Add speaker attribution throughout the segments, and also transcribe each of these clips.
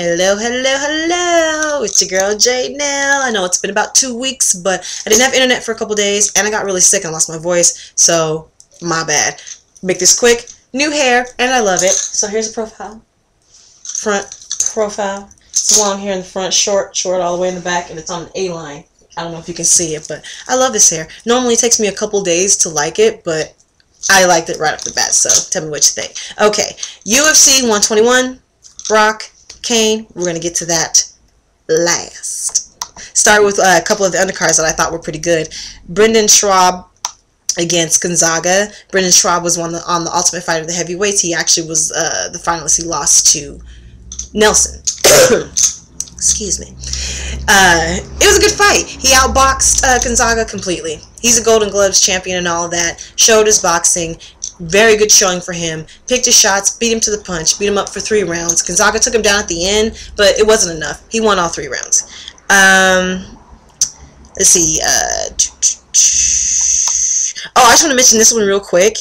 Speaker 1: Hello, hello, hello. It's your girl Jade now. I know it's been about 2 weeks, but I didn't have internet for a couple days, and I got really sick and lost my voice, so my bad. Make this quick. New hair, and I love it. So here's a profile. Front profile. It's long hair in the front, short all the way in the back, and it's on an A-line. I don't know if you can see it, but I love this hair. Normally it takes me a couple days to like it, but I liked it right off the bat, so tell me what you think. Okay, UFC 121, Brock, Kane. We're going to get to that last. Start with a couple of the undercards that I thought were pretty good. Brendan Schaub against Gonzaga. Brendan Schaub was on the Ultimate Fighter of the heavyweights. He actually was the finalist. He lost to Nelson. Excuse me. It was a good fight. He outboxed Gonzaga completely. He's a Golden Gloves champion and all of that. Showed his boxing. Very good showing for him. Picked his shots, beat him to the punch, beat him up for 3 rounds. Gonzaga took him down at the end, but it wasn't enough. He won all 3 rounds. Let's see. Oh, I just want to mention this one real quick.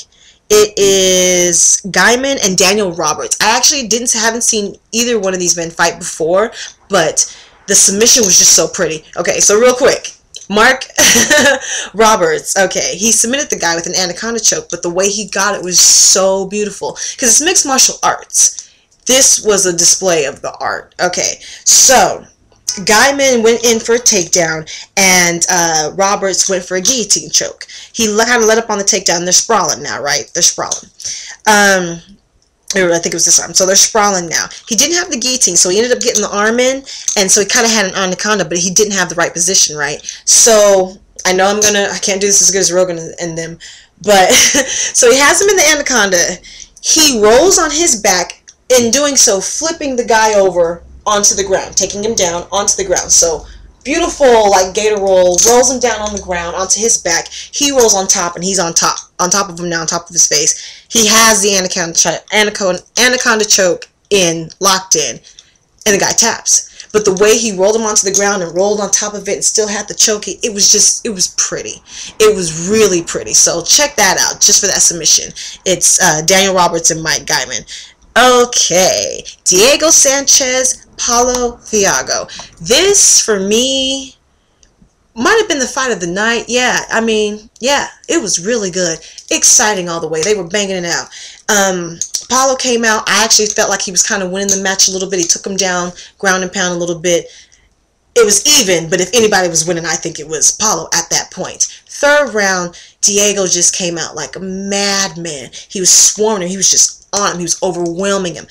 Speaker 1: It is Guyman and Daniel Roberts. I actually haven't seen either one of these men fight before, but the submission was just so pretty. Okay, so real quick. Mark Roberts, okay, he submitted the guy with an anaconda choke, but the way he got it was so beautiful. Because it's mixed martial arts. This was a display of the art. Okay, so Guyman went in for a takedown, and Roberts went for a guillotine choke. He kind of let up on the takedown. They're sprawling now, right? They're sprawling. I think it was this arm. So they're sprawling now. He didn't have the guillotine, so he ended up getting the arm in, and so he kind of had an anaconda, but he didn't have the right position, right? So I know I can't do this as good as Rogan and them, but so he has him in the anaconda. He rolls on his back, in doing so, flipping the guy over onto the ground, taking him down onto the ground. So beautiful, like gator roll, rolls him down on the ground onto his back. He rolls on top, and he's on top of him now, on top of his face. He has the anaconda choke locked in, and the guy taps. But the way he rolled him onto the ground and rolled on top of it and still had the choke, it was pretty. It was really pretty. So check that out, just for that submission. It's Daniel Roberts and Mike Guyman. Okay, Diego Sanchez, Paulo Thiago. This, for me, might have been the fight of the night. Yeah, I mean, yeah, it was really good. Exciting all the way. They were banging it out. Paulo came out. I actually felt like he was kind of winning the match a little bit. He took him down, ground and pound a little bit. It was even, but if anybody was winning, I think it was Paulo at that point. 3rd round, Diego just came out like a madman. He was swarming him. He was just on him. He was overwhelming him.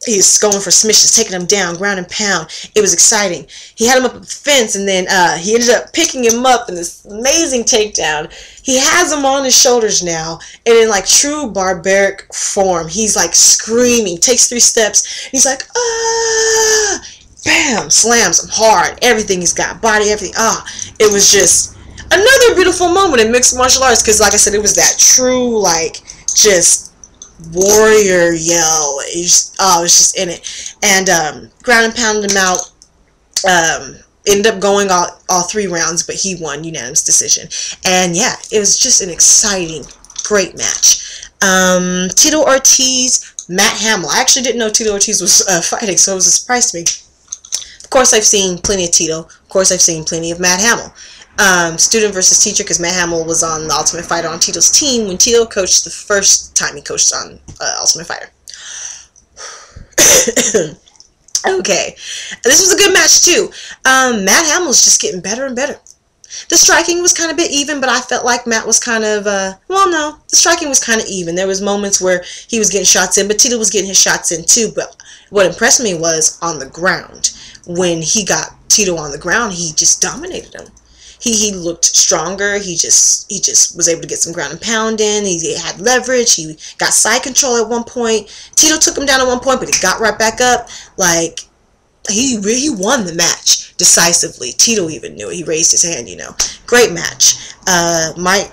Speaker 1: He was going for submissions, taking him down, ground and pound. It was exciting. He had him up the fence, and then he ended up picking him up in this amazing takedown. He has him on his shoulders now, and in like true barbaric form, he's like screaming, takes 3 steps, and he's like, ah, bam, slams him hard. Everything he's got, body, everything. It was just another beautiful moment in mixed martial arts, because like I said, it was that true, like, just warrior yell. It was just in it. And ground and pounded him out. Ended up going all 3 rounds, but he won unanimous decision. And yeah, it was just an exciting, great match. Tito Ortiz, Matt Hamill. I actually didn't know Tito Ortiz was fighting, so it was a surprise to me. Of course, I've seen plenty of Tito. Of course, I've seen plenty of Matt Hamill. Student versus teacher, because Matt Hamill was on the Ultimate Fighter on Tito's team when Tito coached the first time he coached on Ultimate Fighter. Okay, this was a good match too. Matt Hamill's just getting better and better. The striking was kind of a bit even, but I felt like Matt was kind of, well, no, the striking was kind of even. There was moments where he was getting shots in, but Tito was getting his shots in too. But what impressed me was on the ground. When he got Tito on the ground, he just dominated him. He looked stronger. He just was able to get some ground and pound in. He had leverage. He got side control at one point. Tito took him down at one point, but he got right back up. Like, he won the match decisively. Tito even knew it. He raised his hand, you know. Great match. Matt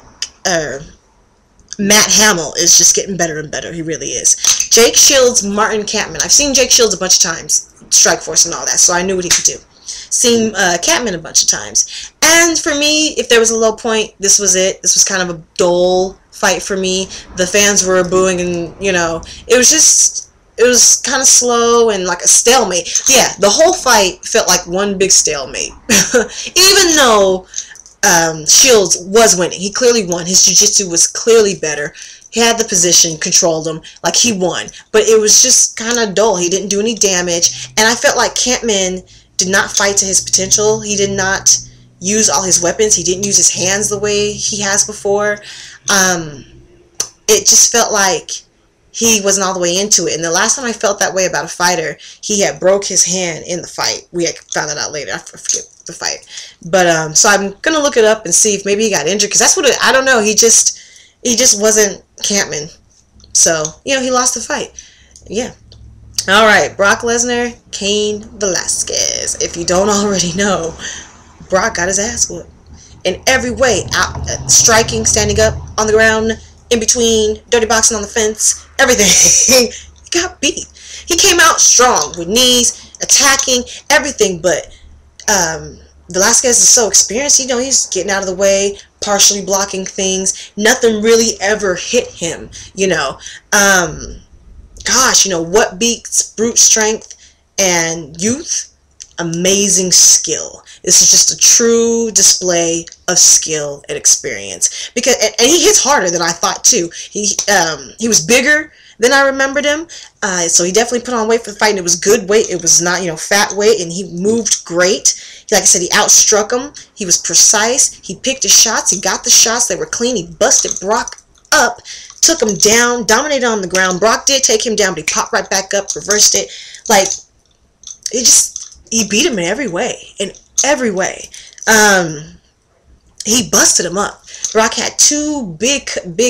Speaker 1: Hamill is just getting better and better. He really is. Jake Shields, Martin Kampmann. I've seen Jake Shields a bunch of times, Strikeforce and all that, so I knew what he could do. Seen Kampmann a bunch of times. And for me, if there was a low point, this was it. This was kind of a dull fight for me. The fans were booing, and, you know, it was just It was kind of slow and like a stalemate. Yeah, the whole fight felt like one big stalemate. Even though Shields was winning. He clearly won. His jiu-jitsu was clearly better. He had the position, controlled him, like he won. But it was just kind of dull. He didn't do any damage. And I felt like Campman did not fight to his potential. He did not use all his weapons. He didn't use his hands the way he has before. It just felt like he wasn't all the way into it. And the last time I felt that way about a fighter, he had broke his hand in the fight. We had found that out later. I forget the fight. But so I'm gonna look it up and see if maybe he got injured, because that's what I don't know. He just wasn't Campman. So, you know, he lost the fight. Yeah. All right, Brock Lesnar, Cain Velasquez. If you don't already know, Brock got his ass whooped in every way. Out, striking, standing up on the ground, in between, dirty boxing on the fence, everything. He got beat. He came out strong with knees, attacking, everything. But Velasquez is so experienced. You know, he's getting out of the way, partially blocking things. Nothing really ever hit him, you know. Gosh, you know, what beats brute strength and youth? Amazing skill. This is just a true display of skill and experience. Because and he hits harder than I thought too. He was bigger than I remembered him. So he definitely put on weight for the fight, and it was good weight. It was not, you know, fat weight, and he moved great. Like I said, he outstruck him. He was precise. He picked his shots. He got the shots. They were clean. He busted Brock up, took him down, dominated on the ground. Brock did take him down, but he popped right back up, reversed it. Like, he beat him in every way. In every way. He busted him up. Brock had two big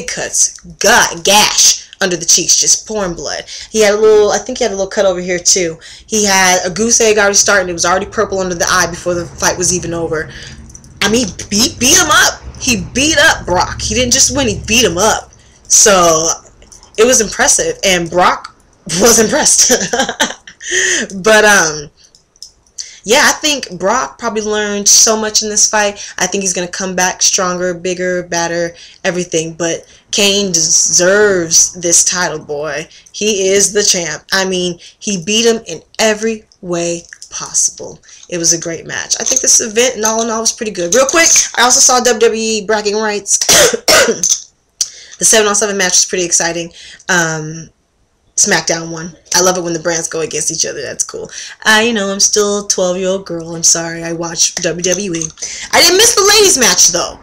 Speaker 1: cuts. Gash under the cheeks, just pouring blood. He had a little, I think he had a little cut over here too. He had a goose egg already starting. It was already purple under the eye before the fight was even over. I mean, he beat him up. He beat up Brock. He didn't just win, he beat him up. So, it was impressive. And Brock was impressed. But, yeah, I think Brock probably learned so much in this fight. I think he's going to come back stronger, bigger, better, everything. But Cain deserves this title, boy. He is the champ. I mean, he beat him in every way possible. It was a great match. I think this event, all in all, was pretty good. Real quick, I also saw WWE bragging rights. The 7-on-7 match was pretty exciting. SmackDown won. I love it when the brands go against each other. That's cool. You know, I'm still a 12-year-old girl. I'm sorry. I watch WWE. I didn't miss the ladies match, though.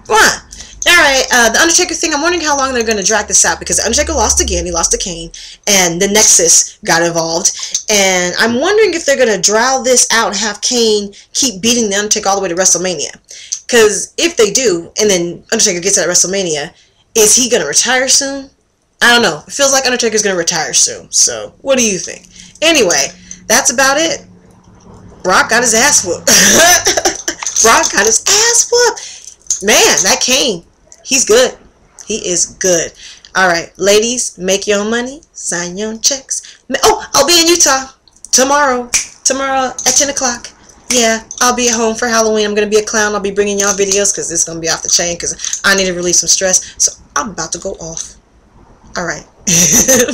Speaker 1: What? Alright, the Undertaker thing, I'm wondering how long they're going to drag this out, because the Undertaker lost again. He lost to Kane, and the Nexus got involved. And I'm wondering if they're going to draw this out and have Kane keep beating the Undertaker all the way to WrestleMania. Because if they do, and then Undertaker gets at WrestleMania, is he going to retire soon? I don't know. It feels like Undertaker's going to retire soon. So, what do you think? Anyway, that's about it. Brock got his ass whooped. Brock got his ass whooped. Man, that Kane, he's good. He is good. Alright, ladies, make your own money. Sign your own checks. Oh, I'll be in Utah tomorrow. Tomorrow at 10 o'clock. Yeah, I'll be at home for Halloween. I'm going to be a clown. I'll be bringing y'all videos because it's going to be off the chain because I need to release some stress. So, I'm about to go off. Alright.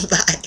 Speaker 1: Bye.